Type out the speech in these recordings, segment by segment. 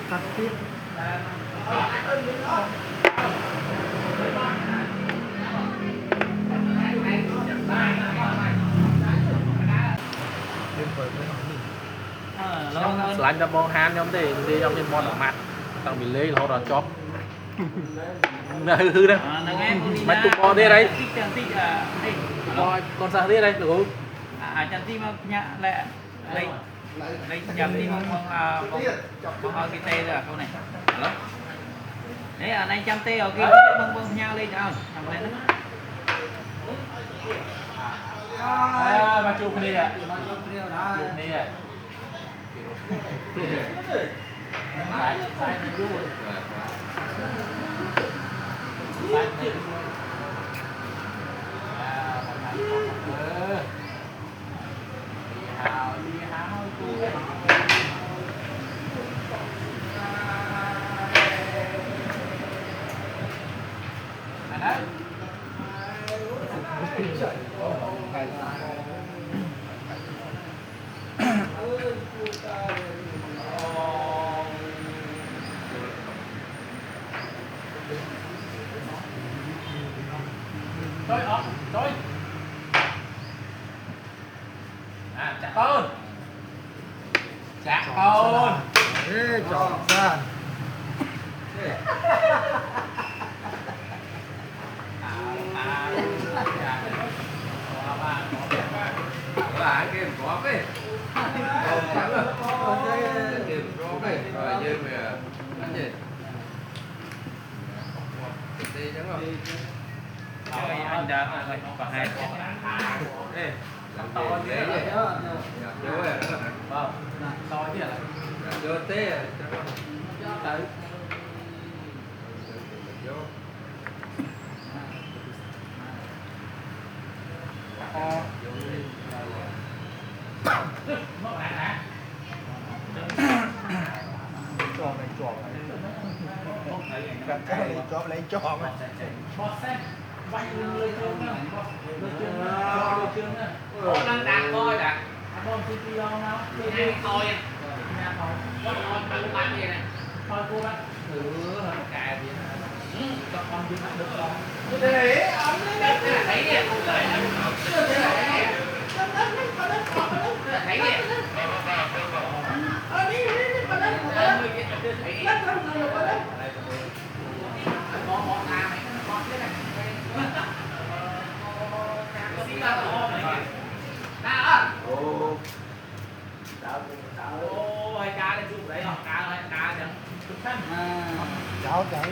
cắt tiếp lạnh cho bong han nhóm thì đi trong trên món ở mặt tao bị lấy là họ chóp hư đấy mày tụi con thế đấy con sao thế đây được không chẳng tí mà nhạ lẹ đây đây chẳng tí mong mong cái tê rồi câu này đấy ở đây trăm tê ở kia bông bông nhau lên nào nằm lên đó mà chụp đi à chụp đi à sai sai luôn Thôi à chặt con ê chọn ra là cái có cái chơi anh đã và hai to chứ to chứ vô té tới cho lấy cho vay người trơn nè đang đặt coi đặt con TV nào coi con gì này coi cô bác thử cài gì cho con đi được không để thấy nè thấy nè cháu cháu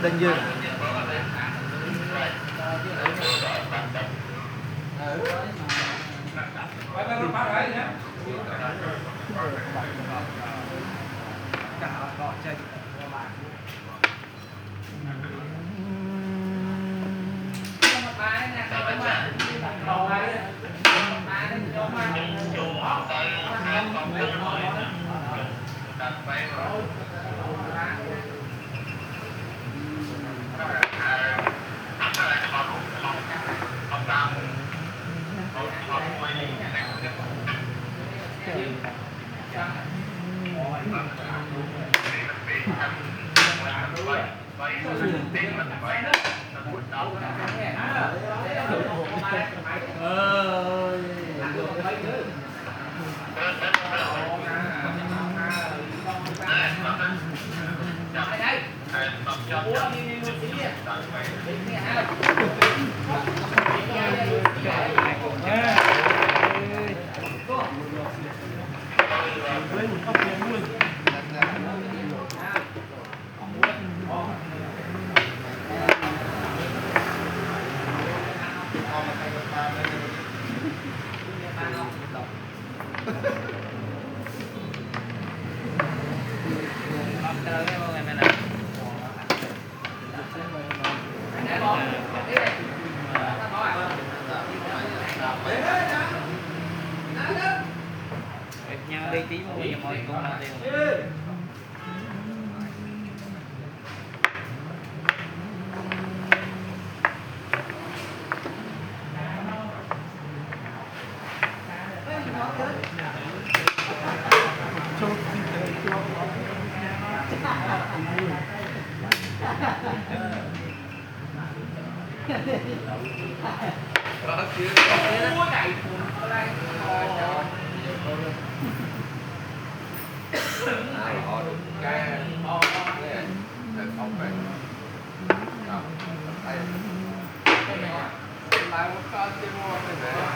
đừng dừng Có chứ. Ôi này ở đây Này họ đúng cái này không phải đây lại một con chim mua cái này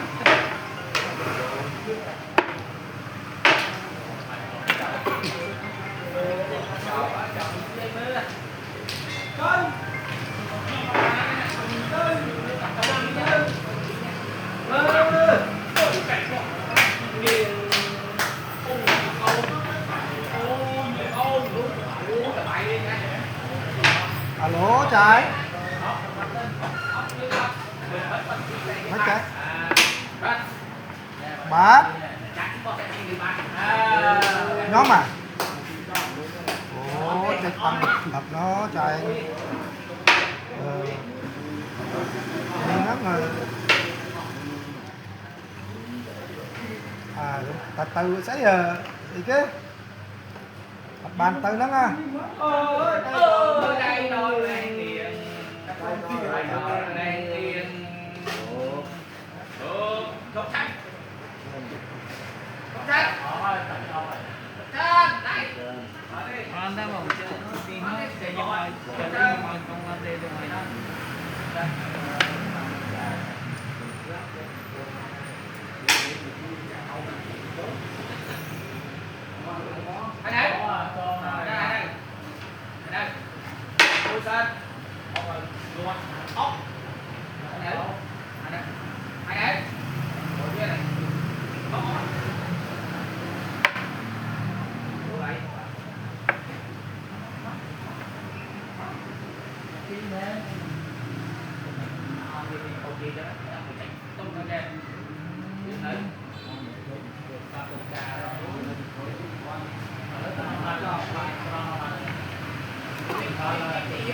alo trái mấy trái bát nhóm à ồ cái tăng thật nó trái nhưng lắm mà à từ từ sẽ gì chứ bàn từ lắm à đây rồi đây tiền đây tiền không tránh không tránh đây Anh ta bảo chơi nó đi nó chơi nhưng mà trong đây trong này đây tôi sơn luôn ốc đây đây rồi kia này ốc lại tôm con đen đấy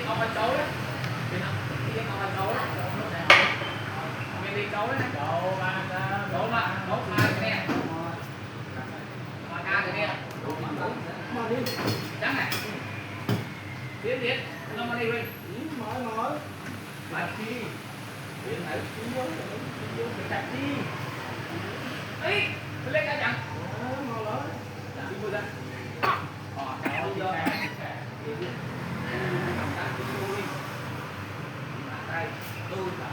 ông ăn chấu đấy ông ăn chấu đấy mình đi chấu đấy chấu mà chấu hai cái này mà ca cái này trắng này tiến nó mà đi đi mở bạch chi tiến này cái bạch chi ấy cái lấy cái chẳng đi mua ra đây tôi rồi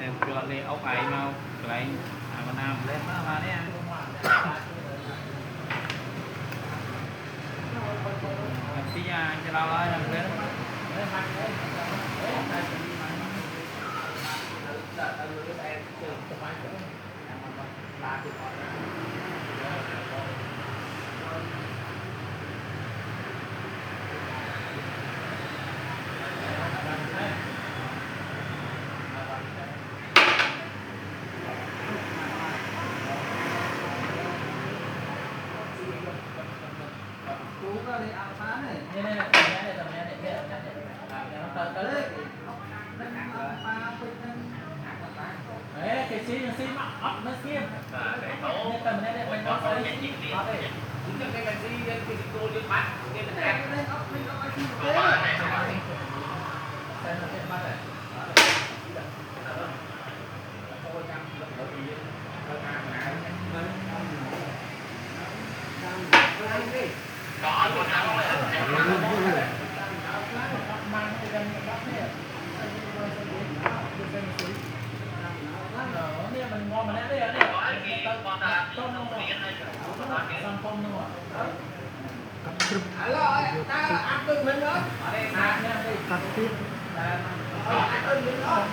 em chọn lên ốc ấy mau cái mà làm lên mà đấy anh tí anh cho đâu ơi làm lên cái xí mà ấp nó xiêm để tố tầm này mình có cái gì đi đúng là cái gì cái cô đi bắt cái mình ăn lên ấp mình có cái gì thế xem là cái bắt này mình ngon mà nè đây nè tôm nó sang tôm nó ăn cơm mình đó. Ở đây mà nha. cắt tiếp Ăn cơm mình đó.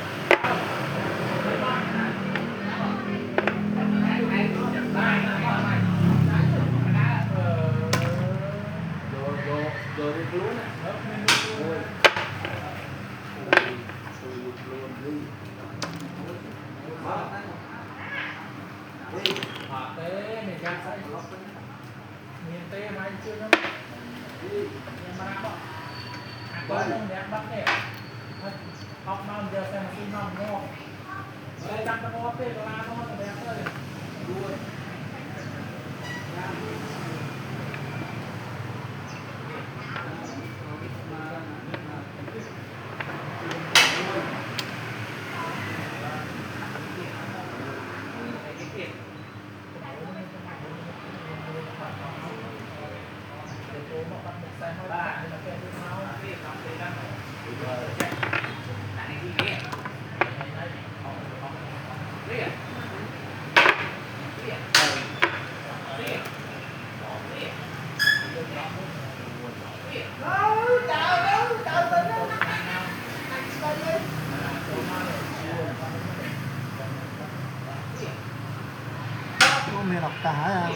mình đọc cả à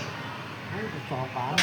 chó bán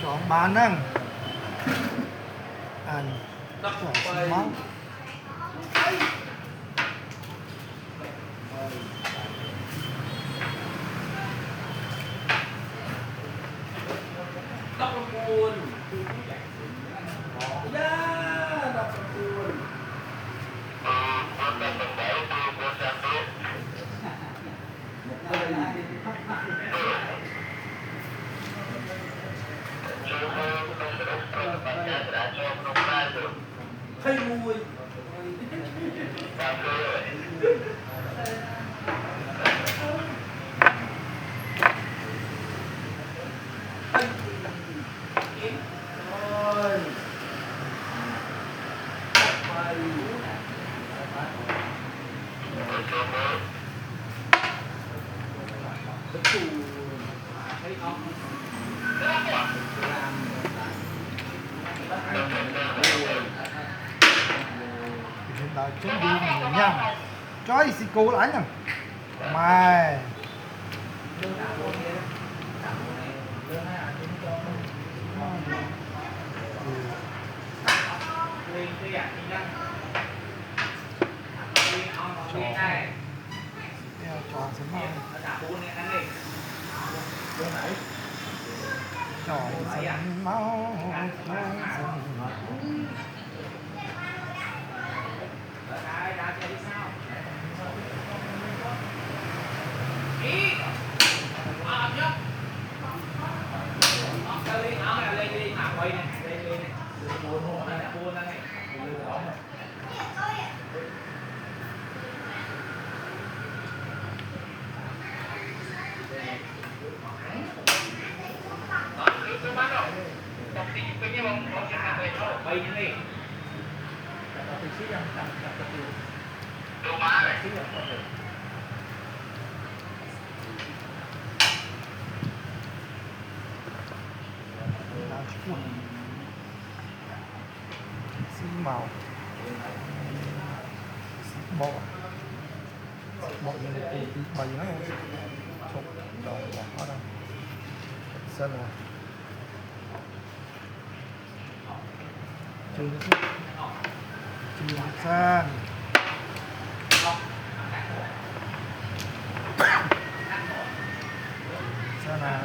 chó bán đang ăn chó xí máu Thấy mùi. hiện tại chuẩn bị mình nha cho xì cô lại nha mày chó xí máu chó xí máu xí màu bộ bộ như này thì bày nó chụp đầu bỏ đâu sân rồi chơi nó chơi sang sao nào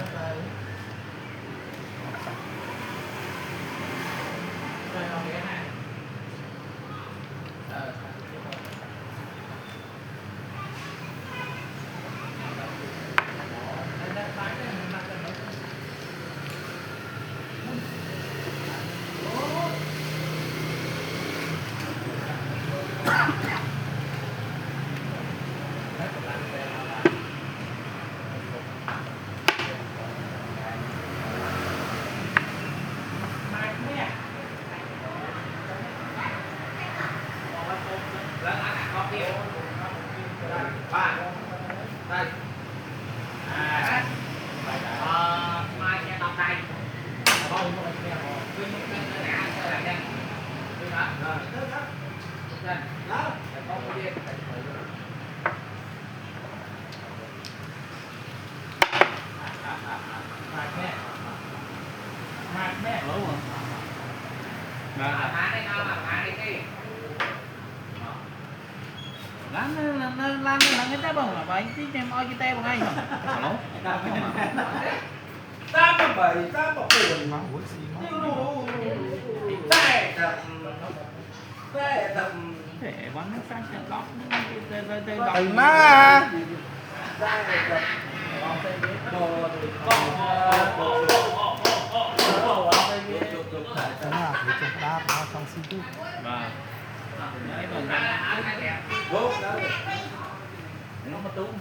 hả? Đây. Đó. Có cái gì? Mát mát đúng không? Má đây nào mà má đi đi. Lan cái tay bông là vậy chứ em oi cái tay bằng ai không? Alo. Ta mà bảy, ta mà buồn. Má ủa gì má. Tè đập. Thế bắn nó sang trận lót tới Từ má. Thế nào thì chụp đáp nó trong xin tư. Vâng. Đấy vâng. Nó mà tung.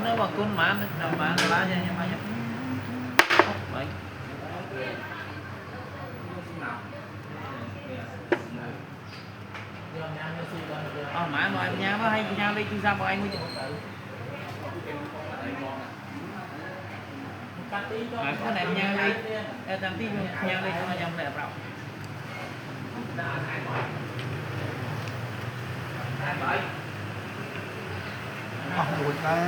Nó mà con má lá nha nhưng mà nhấp. Vậy. Má mà em nhà mà hay nhà đi chui ra mà anh mới có đẹp nha đi em tí nha đi cho nhầm đẹp rộng Một cái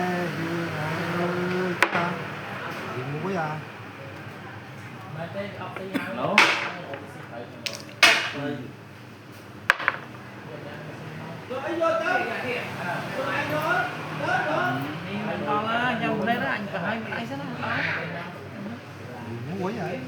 ta thì muối à. Alo. Mình còn á, nhầm đây đó anh cả hai anh sẽ nói. Muối vậy.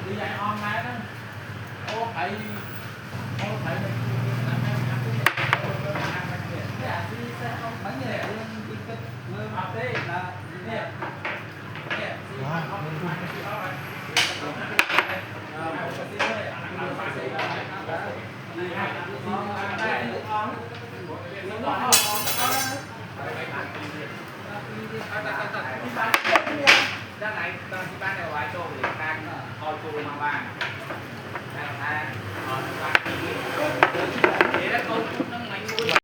Đi dạy online đó. Ô thầy ra này tao chỉ bán được vài chỗ để tăng thôi chui mà bán. Đây là